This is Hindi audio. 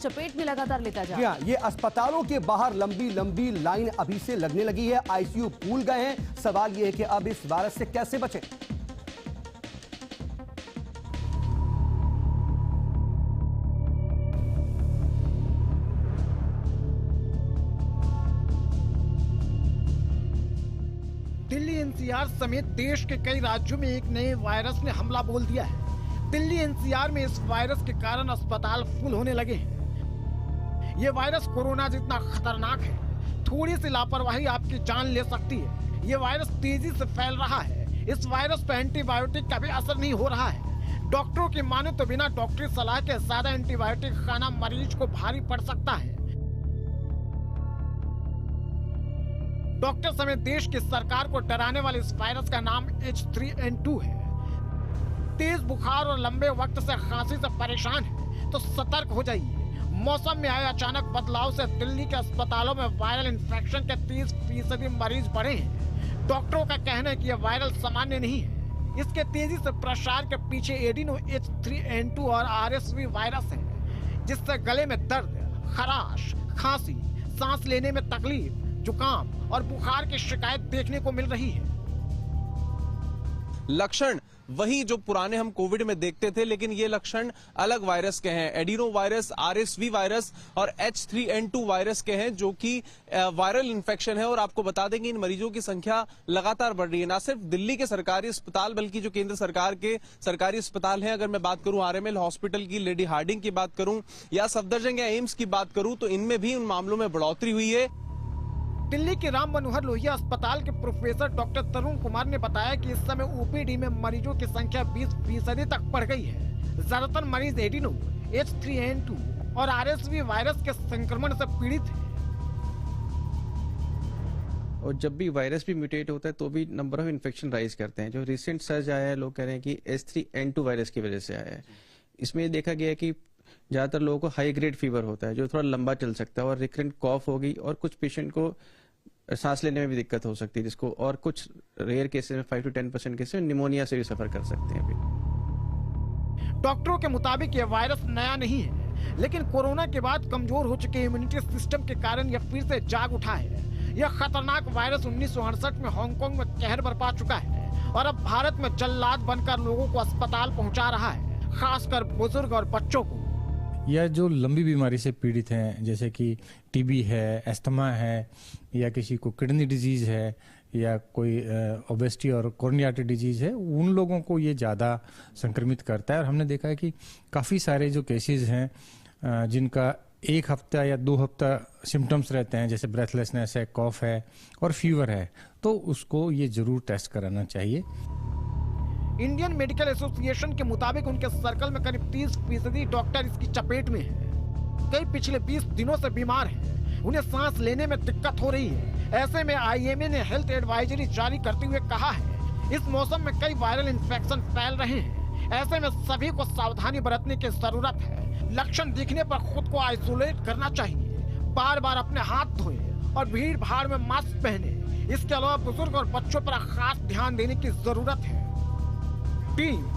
चपेट में लगातार लेता जा रहा है। ये अस्पतालों के बाहर लंबी लंबी लाइन अभी से लगने लगी है। आईसीयू फूल गए हैं। सवाल यह है कि अब इस वायरस से कैसे बचें। दिल्ली एनसीआर समेत देश के कई राज्यों में एक नए वायरस ने हमला बोल दिया है। दिल्ली एनसीआर में इस वायरस के कारण अस्पताल फुल होने लगे हैं। ये वायरस कोरोना जितना खतरनाक है। थोड़ी सी लापरवाही आपकी जान ले सकती है। ये वायरस तेजी से फैल रहा है। इस वायरस पर एंटीबायोटिक का भी असर नहीं हो रहा है। डॉक्टरों की माने तो बिना डॉक्टरी सलाह के ज्यादा एंटीबायोटिक खाना मरीज को भारी पड़ सकता है। डॉक्टर समेत देश की सरकार को डराने वाले इस वायरस का नाम H3N2 है। तेज बुखार और लंबे वक्त से खांसी से परेशान है तो सतर्क हो जाइए। मौसम में आए अचानक बदलाव से दिल्ली के अस्पतालों में वायरल इन्फेक्शन के 30% मरीज बढ़े हैं। डॉक्टरों का कहना है कि यह वायरल सामान्य नहीं है। इसके तेजी से प्रसार के पीछे एडिनो H3N2 और RSV वायरस है, जिससे गले में दर्द, खराश, खांसी, सांस लेने में तकलीफ, जुकाम और बुखार की शिकायत देखने को मिल रही है। लक्षण वही जो पुराने हम कोविड में देखते थे, लेकिन ये लक्षण अलग वायरस के हैं। एडिनो वायरस, RSV वायरस और H3N2 वायरस के हैं, जो कि वायरल इन्फेक्शन है। और आपको बता दें कि इन मरीजों की संख्या लगातार बढ़ रही है। न सिर्फ दिल्ली के सरकारी अस्पताल, बल्कि जो केंद्र सरकार के सरकारी अस्पताल हैं, अगर मैं बात करूं RML हॉस्पिटल की, लेडी हार्डिंग की बात करूं या सफदरजंग या एम्स की बात करूं, तो इनमें भी उन मामलों में बढ़ोतरी हुई है। दिल्ली के राम मनोहर लोहिया अस्पताल के प्रोफेसर डॉक्टर तरुण कुमार ने बताया कि इस समय ओपीडी में मरीजों की संख्या 20% तक बढ़ गई है। ज्यादातर मरीज एडिनो, H3N2 और RSV वायरस के संक्रमण से पीड़ित हैं। और जब भी वायरस भी म्यूटेट होता है तो भी नंबर ऑफ इन्फेक्शन राइज करते हैं। जो रिसेंट सर्ज आया है, लोग कह रहे हैं कि H3N2 वायरस की वजह से आया है। इसमें ये देखा गया है कि ज्यादातर लोगों को हाई ग्रेड फीवर होता है, जो थोड़ा लंबा चल सकता है, और रिकरेंट कॉफ होगी, और कुछ पेशेंट को सांस लेने में भी दिक्कत हो सकती है, जिसको और कुछ रेयर केसेस में 5 to 10% केसेस में निमोनिया से भी सफर कर सकते हैं। डॉक्टरों के मुताबिक यह वायरस नया नहीं है, लेकिन कोरोना के बाद कमजोर हो चुके इम्यूनिटी सिस्टम के कारण यह फिर से जाग उठा है। यह खतरनाक वायरस 1968 में हांगकांग में कहर बरपा चुका है और अब भारत में जल्लाद बनकर लोगों को अस्पताल पहुंचा रहा है, खासकर बुजुर्ग और बच्चों को। या जो लंबी बीमारी से पीड़ित हैं, जैसे कि टीबी है, एस्थमा है, या किसी को किडनी डिजीज है, या कोई ओबेसिटी और कोरोनरी आर्टरी डिजीज है, उन लोगों को ये ज़्यादा संक्रमित करता है। और हमने देखा है कि काफ़ी सारे जो केसेस हैं जिनका 1 हफ्ता या 2 हफ्ता सिम्टम्स रहते हैं, जैसे ब्रेथलेसनेस है, कॉफ है और फीवर है, तो उसको ये ज़रूर टेस्ट कराना चाहिए। इंडियन मेडिकल एसोसिएशन के मुताबिक उनके सर्कल में करीब 30% डॉक्टर इसकी चपेट में हैं। कई पिछले 20 दिनों से बीमार हैं। उन्हें सांस लेने में दिक्कत हो रही है। ऐसे में IMA ने हेल्थ एडवाइजरी जारी करते हुए कहा है, इस मौसम में कई वायरल इन्फेक्शन फैल रहे हैं। ऐसे में सभी को सावधानी बरतने की जरूरत है। लक्षण दिखने पर खुद को आइसोलेट करना चाहिए। बार बार अपने हाथ धोएं और भीड़ भाड़ में मास्क पहने। इसके अलावा बुजुर्ग और बच्चों पर खास ध्यान देने की जरूरत है।